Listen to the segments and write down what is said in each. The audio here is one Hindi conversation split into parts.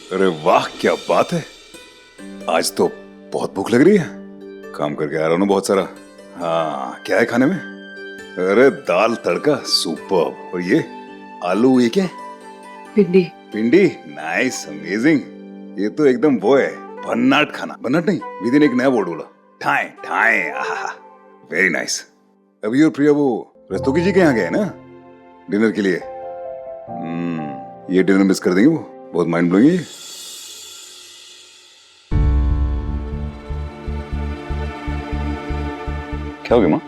अरे वाह, क्या बात है। आज तो बहुत भूख लग रही है। काम करके आ रहा हूँ बहुत सारा। हाँ, क्या है खाने में? अरे दाल तड़का, सुपर। और ये आलू, ये क्या है? भिंडी। भिंडी, नाइस, अमेजिंग। ये तो एकदम वो है, भन्नाट खाना। भन्नाट नहीं, विधि ने एक नया वर्ड बोला, ठाए ठाए। Very nice. अभी और प्रिया वो रस्तोगी जी के यहाँ गए ना डिनर के लिए। ये डिनर मिस कर देंगे वो, बहुत माइंड ब्लोइंग है। क्या हो गया माँ?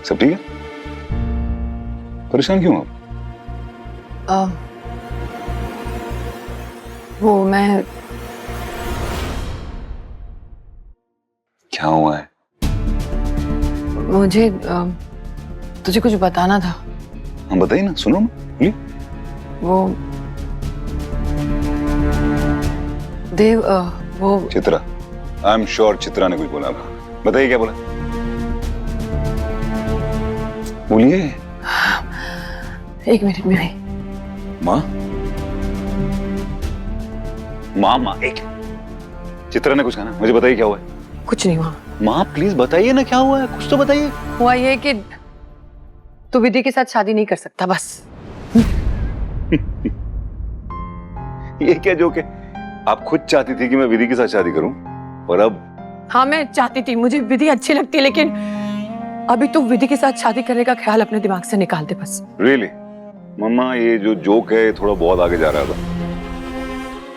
सब ठीक है? परेशान क्यों आप? वो मैं क्या हुआ है? मुझे तुझे कुछ बताना था। हम बताइए ना, सुनो ना प्लीज। वो देव, वो Chitra, I am sure Chitra ने कुछ बोला था। बताइए क्या बोला, बोलिए। एक मिनट में आई। माँ माँ माँ एक, चित्रा ने कुछ कहा ना, मुझे बताइए क्या हुआ है। कुछ नहीं हुआ। माँ प्लीज बताइए ना क्या हुआ है, कुछ तो बताइए। हुआ ये कि तू विधि के साथ शादी नहीं कर सकता, बस। ये क्या जोक है? आप खुद चाहती थी कि मैं विधि के साथ शादी करूं, और अब? हाँ, मैं चाहती थी, मुझे विधि अच्छी लगती है, लेकिन अभी तू विधि के साथ शादी करने का ख्याल अपने दिमाग से निकाल दे बस। रियली मम्मा, ये जो जोक है थोड़ा बहुत आगे जा रहा था।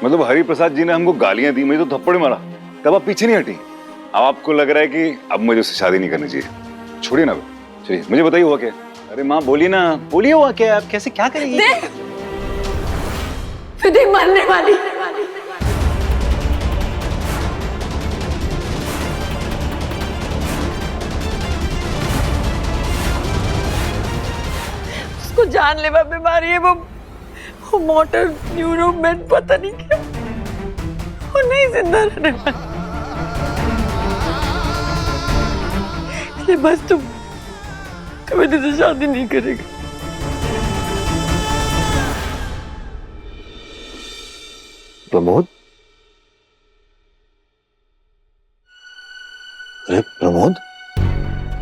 मतलब हरि प्रसाद जी ने हमको गालियां दी, मुझे तो थप्पड़ मारा, तब आप पीछे नहीं हटी। अब आपको लग रहा है कि अब मुझे उससे शादी नहीं करनी चाहिए। छोड़िए ना, चलिए मुझे बताइए हुआ क्या। अरे माँ बोलिए ना, बोलिए हुआ क्या, आप कैसे क्या करेंगी? विधि मरने वाली। उसको जानलेवा बीमारी है, वो मोटर न्यूरोमेट पता नहीं क्या, वो नहीं जिंदा रहने वाली। इसलिए बस तुम विधि से शादी नहीं करेगा। प्रमोद? अरे प्रमोद,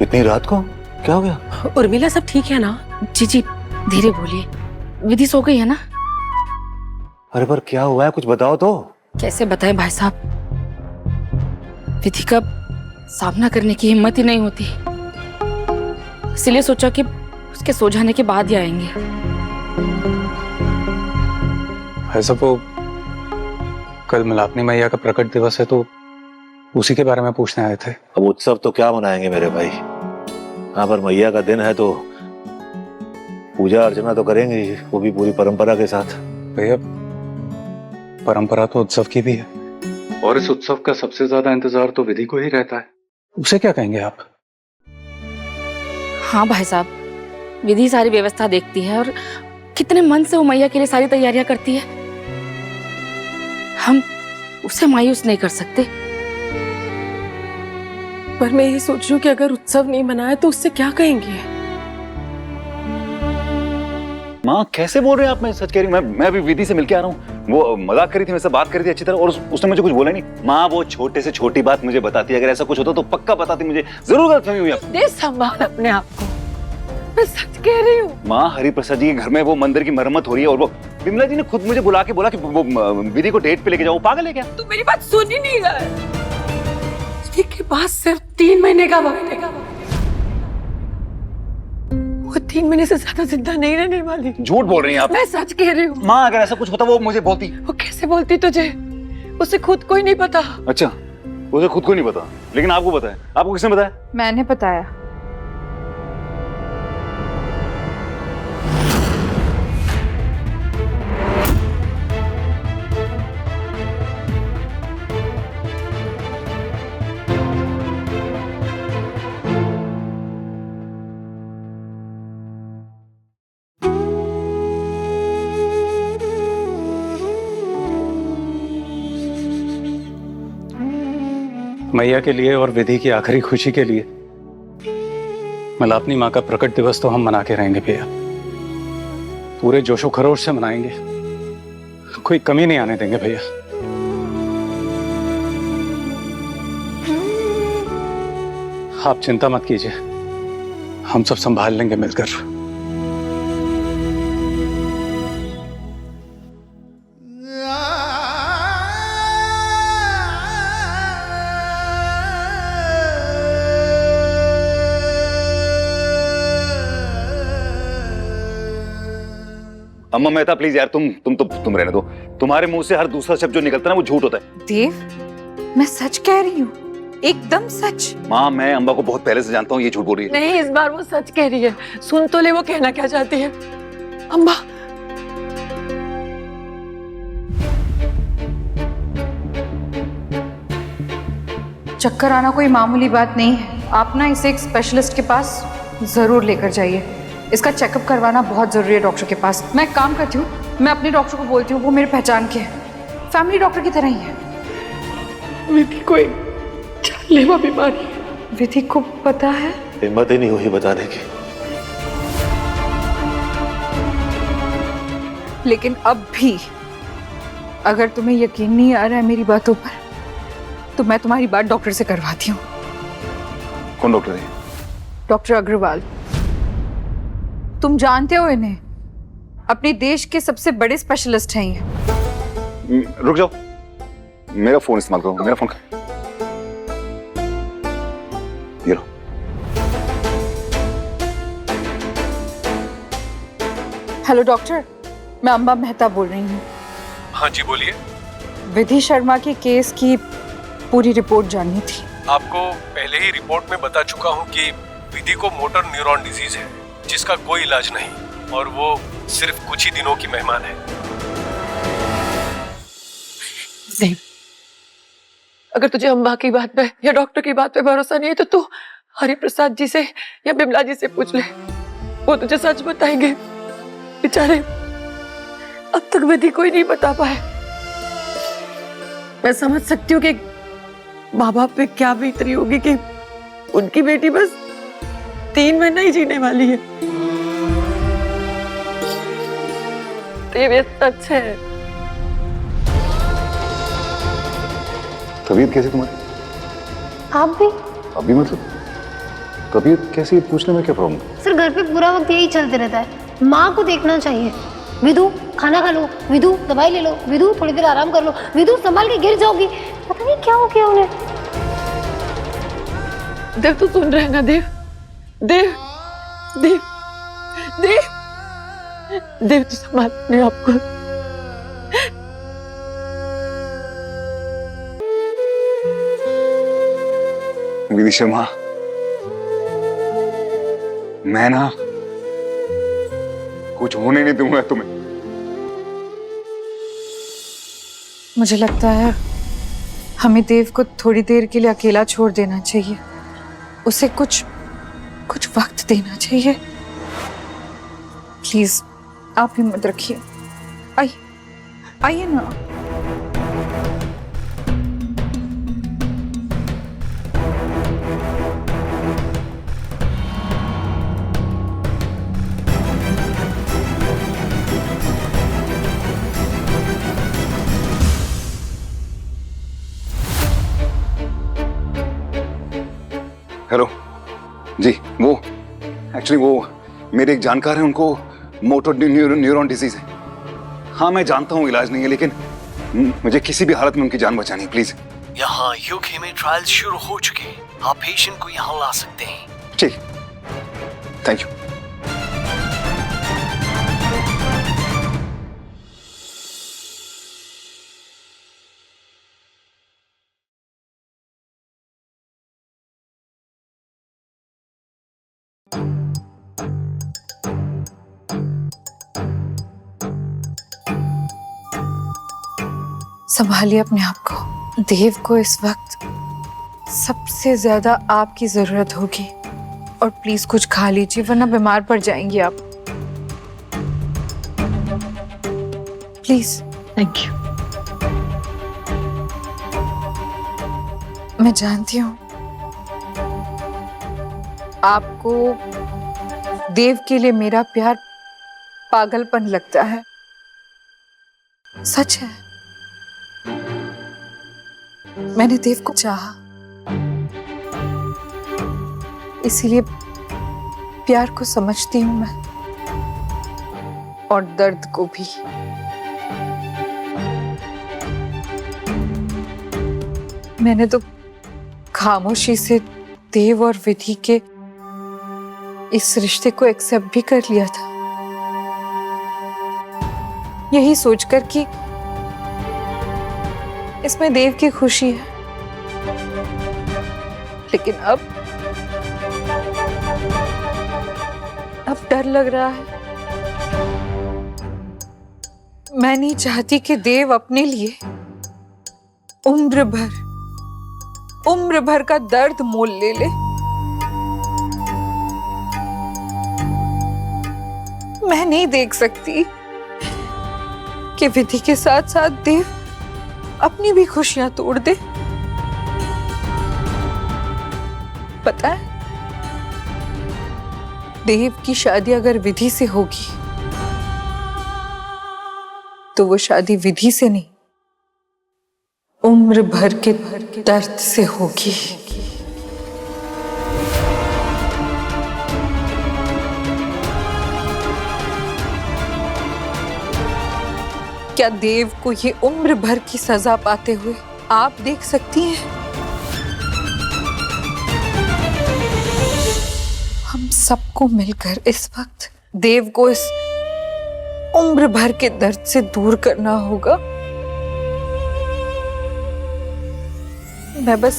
इतनी रात को क्या हो गया? उर्मिला सब ठीक है ना? जी धीरे बोलिए। विधि सो गई है ना? अरे पर क्या हुआ है, कुछ बताओ तो। कैसे बताएं भाई साहब, विधि का सामना करने की हिम्मत ही नहीं होती, इसलिए सोचा कि उसके सो जाने के बाद ही आएंगे। ऐसा वो कल मिलापनी मैया का प्रकट दिवस है, तो उसी के बारे में पूछने आए थे। अब उत्सव तो क्या मनाएंगे मेरे भाई, यहाँ पर मैया का दिन है तो पूजा अर्चना तो करेंगे ही, वो भी पूरी परंपरा के साथ। भैया परंपरा तो उत्सव की भी है, और इस उत्सव का सबसे ज्यादा इंतजार तो विधि को ही रहता है। उसे क्या कहेंगे आप? हाँ भाई साहब, विधि सारी व्यवस्था देखती है और कितने मन से वो मैया के लिए सारी तैयारियां करती है। हम उसे मायूस नहीं कर सकते। पर मैं ये सोच रही हूँ कि अगर उत्सव नहीं मनाया तो उससे क्या कहेंगे। माँ कैसे बोल रहे हैं आप? मैं सच कह रही हूँ, मैं अभी विधि से मिलके आ रहा हूँ। वो मजाक करी थी, मेरे से बात करी थी अच्छी तरह, और उसने मुझे कुछ बोला नहीं। माँ वो छोटे से छोटी बात मुझे बताती, अगर ऐसा कुछ होता तो पक्का बताती मुझे। जरूर गलतफहमी हुई आपको। दे संभाल अपने आप को, मैं सच कह रही हूँ। माँ हरि प्रसाद जी के घर में वो मंदिर की मरम्मत हो रही है, और वो विमला जी ने खुद मुझे बुला के बोला कि वो विधि को डेट पे लेके जाओ। वो पागल है क्या? तू मेरी बात सुन ही नहीं रहा है। के पास सिर्फ 3 महीने का वक्त है, वो 3 महीने से ज्यादा जिंदा नहीं रहने वाली। झूठ बोल रही हैं आप। मैं सच कह रही हूँ। माँ अगर ऐसा कुछ होता वो मुझे बोलती। वो कैसे बोलती तुझे? उसे खुद को ही नहीं पता। अच्छा, उसे खुद को नहीं पता, लेकिन आपको पता है। आपको किसने बताया? मैंने बताया। मैया के लिए और विधि की आखिरी खुशी के लिए मिलापनी माँ का प्रकट दिवस तो हम मना के रहेंगे भैया, पूरे जोशो खरोश से मनाएंगे। कोई कमी नहीं आने देंगे भैया। आप चिंता मत कीजिए, हम सब संभाल लेंगे मिलकर। अम्मा मेहता प्लीज यार, तुम रहने दो। तुम्हारे मुंह से हर दूसरा शब्द जो निकलता है ना वो झूठ होता है। देव, मैं सच कह रही हूँ, एकदम सच। माँ, मैं अम्मा को बहुत पहले से जानता हूँ, ये झूठ बोल रही है। नहीं, इस बार वो सच कह रही है। सुन तो ले वो कहना क्या चाहती है। अम्मा, चक्कर आना कोई मामूली बात नहीं है। आप ना इसे एक स्पेशलिस्ट के पास जरूर लेकर जाइए। इसका चेकअप करवाना बहुत जरूरी है डॉक्टर के पास। मैं एक काम करती हूँ, मैं अपने डॉक्टर को बोलती हूँ, वो मेरे पहचान के हैं, फैमिली डॉक्टर की तरह ही है। विधि को एक जानलेवा बीमारी है। विधि को पता है? हिम्मत ही नहीं हुई बताने की। लेकिन अब भी अगर तुम्हें यकीन नहीं आ रहा है मेरी बातों पर, तो मैं तुम्हारी बात डॉक्टर से करवाती हूँ। कौन डॉक्टर है? डॉक्टर अग्रवाल। तुम जानते हो इन्हें, अपने देश के सबसे बड़े स्पेशलिस्ट हैं ये। रुक जाओ, मेरा फोन इस्तेमाल करो। मेरा फोन ये लो। हेलो डॉक्टर, मैं अंबा मेहता बोल रही हूँ। हाँ जी बोलिए। विधि शर्मा के केस की पूरी रिपोर्ट जाननी थी। आपको पहले ही रिपोर्ट में बता चुका हूँ कि विधि को मोटर न्यूरॉन डिजीज है, जिसका कोई इलाज नहीं, और वो सिर्फ कुछ ही दिनों की मेहमान है। नहीं, अगर तुझे अम्बा की बात पे या डॉक्टर की बात पे भरोसा नहीं है तो तू हरि प्रसाद जी से या बिमला जी से पूछ ले, वो तुझे सच बताएंगे। बेचारे अब तक विधि कोई नहीं बता पाए। मैं समझ सकती हूँ कि माँ बाप पे क्या बीत रही होगी कि उनकी बेटी बस 3 महीना ही जीने वाली है। तो ये सच है। तबीयत कैसी तुम्हारी? आप भी? अभी मतलब तबीयत कैसी पूछने में क्या प्रॉब्लम? सर घर पे पूरा वक्त यही चलते रहता है। माँ को देखना चाहिए। विधु खाना खा लो, विधु दवाई ले लो, विधु थोड़ी देर आराम कर लो, विधु संभाल के गिर जाओगी। पता नहीं क्या हो गया उन्हें। देव तो सुन रहे हैं ना? देव देव देव देव देव तो संभाल अपने आप को। विधि शर्मा, मैं ना कुछ होने नहीं दूंगा तुम्हें। मुझे लगता है हमें देव को थोड़ी देर के लिए अकेला छोड़ देना चाहिए। उसे कुछ वक्त देना चाहिए। प्लीज आप हिम्मत रखिए। आइए ना। हेलो जी, वो एक्चुअली वो मेरे एक जानकार हैं, उनको मोटर न्यूरॉन डिजीज है। हाँ मैं जानता हूँ इलाज नहीं है, लेकिन मुझे किसी भी हालत में उनकी जान बचानी है, प्लीज। यहाँ यूके में ट्रायल्स शुरू हो चुके हैं, आप पेशेंट को यहाँ ला सकते हैं। ठीक, थैंक यू। संभालिए अपने आप को। देव को इस वक्त सबसे ज्यादा आपकी जरूरत होगी, और प्लीज कुछ खा लीजिए वरना बीमार पड़ जाएंगी आप। प्लीज। Thank you. मैं जानती हूँ आपको देव के लिए मेरा प्यार पागलपन लगता है, सच है, मैंने देव को चाहा, इसीलिए प्यार को समझती हूं मैं, और दर्द को भी। मैंने तो खामोशी से देव और विधि के इस रिश्ते को एक्सेप्ट भी कर लिया था, यही सोचकर कि इसमें देव की खुशी है। लेकिन अब डर लग रहा है। मैं नहीं चाहती कि देव अपने लिए उम्र भर का दर्द मोल ले ले। मैं नहीं देख सकती कि विधि के साथ साथ देव अपनी भी खुशियां तोड़ दे। पता है, देव की शादी अगर विधि से होगी तो वो शादी विधि से नहीं, उम्र भर के दर्द से होगी। क्या देव को ये उम्र भर की सजा पाते हुए आप देख सकती हैं? हम सबको मिलकर इस वक्त देव को इस उम्र भर के दर्द से दूर करना होगा। मैं बस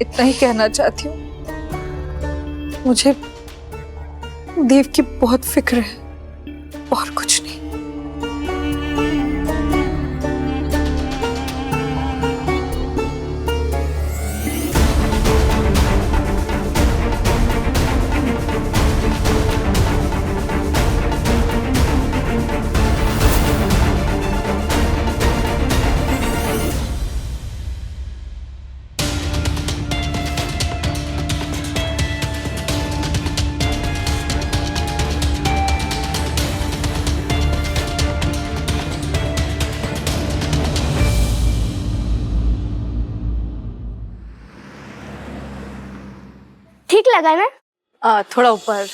इतना ही कहना चाहती हूँ, मुझे देव की बहुत फिक्र है और कुछ नहीं। ठीक लगा ना? थोड़ा ऊपर।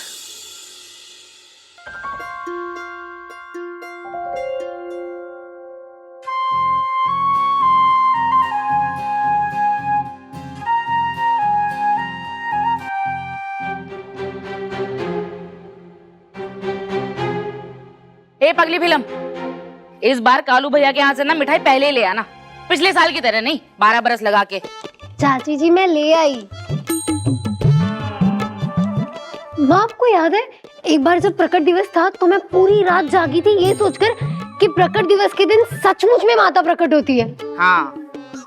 ए पगली फिल्म, इस बार कालू भैया के यहाँ से ना मिठाई पहले ही ले आना, पिछले साल की तरह नहीं, 12 बरस लगा के। चाची जी मैं ले आई। माँ आपको याद है एक बार जब प्रकट दिवस था तो मैं पूरी रात जागी थी ये सोचकर कि प्रकट दिवस के दिन सचमुच में माता प्रकट होती है। हाँ,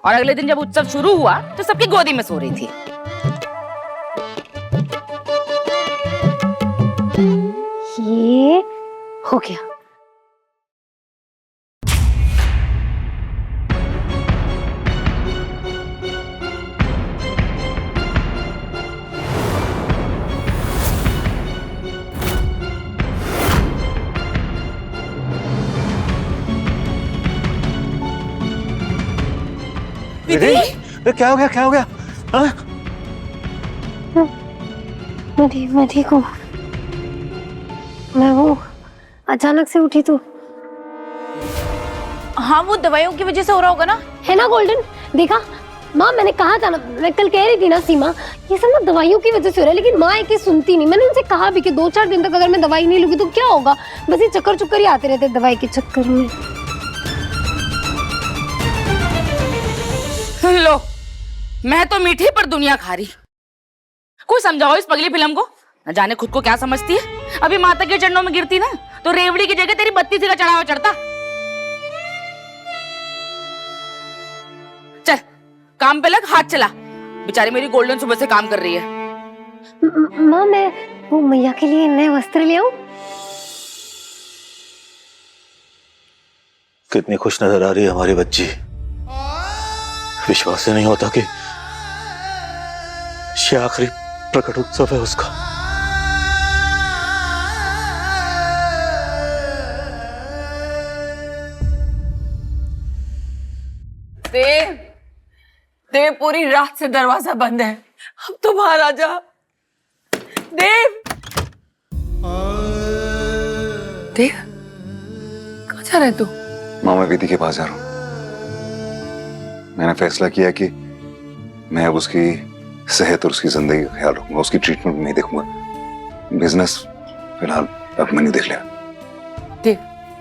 और अगले दिन जब उत्सव शुरू हुआ तो सबकी गोदी में सो रही थी। ये हो गया। विधि, क्या हो गया, क्या हो गया? हाँ? मैं ठीक हूँ। मैं वो अचानक से उठी तो। हाँ, वो दवाइयों की वजह से हो रहा होगा ना, है ना गोल्डन? देखा माँ, मैंने कहा था ना, मैं कल कह रही थी ना सीमा, ये सब ना दवाइयों की वजह से हो रहा है। लेकिन माँ एक ही सुनती नहीं। मैंने उनसे कहा भी कि 2-4 दिन तक अगर मैं दवाई नहीं लूंगी तो क्या होगा, बस ये चक्कर ही आते रहते दवाई के चक्कर में। लो, मैं तो मीठी पर दुनिया खा रही। कोई समझाओ इस पगली फिल्म को, न जाने खुद को क्या समझती है। अभी माता के चरणों में गिरती ना तो रेवड़ी की जगह तेरी 32 का चढ़ावा चढ़ता। चल काम पे लग, हाथ चला। बेचारी मेरी गोल्डन सुबह से काम कर रही है। माँ मैं वो मैया के लिए नए वस्त्र ले आऊं? कितनी खुश नजर आ रही है हमारी बच्ची। विश्वास ही नहीं होता कि ये आखिरी प्रकट उत्सव है उसका। देव, देव पूरी रात से दरवाजा बंद है, अब तो बाहर आ जा। देव, देव, कहाँ जा रहा है तू? माँ, मैं विधि के पास जा रहा हूँ। मैंने फैसला किया कि मैं अब उसकी सेहत और उसकी जिंदगी का ख्याल रखूंगा, उसकी ट्रीटमेंट नहीं देखूंगा। बिजनेस फिलहाल अब मैंने देख लिया। देव,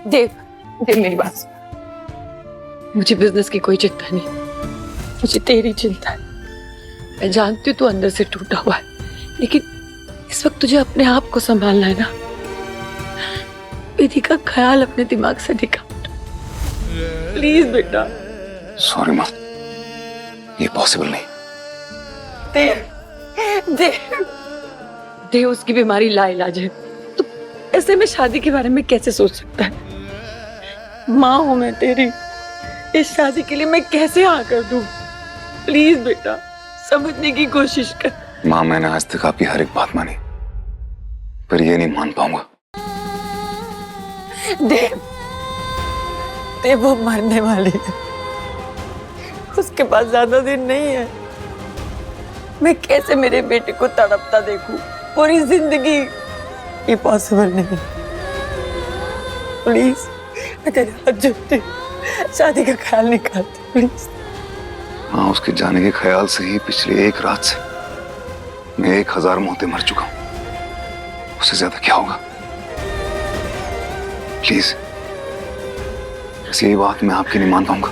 देव, देव मेरी बात सुन। मुझे बिजनेस की कोई चिंता नहीं, मुझे तेरी चिंता है। मैं जानती हूँ तू अंदर से टूटा हुआ है, लेकिन इस वक्त तुझे अपने आप को संभालना है ना। विधि का ख्याल अपने दिमाग से निकाल प्लीज बेटा। सॉरी माँ, ये पॉसिबल नहीं। देव, देव, देव उसकी बीमारी लाइलाज है, तो ऐसे में शादी के बारे में कैसे सोच सकता है? माँ हूं मैं तेरी, इस शादी के लिए मैं कैसे हाँ कर दूं? प्लीज बेटा समझने की कोशिश कर। माँ, मैंने आज तक आपकी हर एक बात मानी, पर ये नहीं मान पाऊंगा। देव, देव वो मरने वाली है, उसके पास ज्यादा दिन नहीं है। मैं कैसे मेरे बेटे को तड़पता देखूं पूरी जिंदगी? ये पॉसिबल नहीं। प्लीज मैं तेरे हाथ जोड़ती हूं, शादी का ख्याल निकालती प्लीज। हाँ, उसके जाने के ख्याल से ही पिछली एक रात से मैं 1000 मौतें मर चुका हूं। उससे ज्यादा क्या होगा? प्लीज, ऐसी बात मैं आपकी नहीं मान पाऊंगा।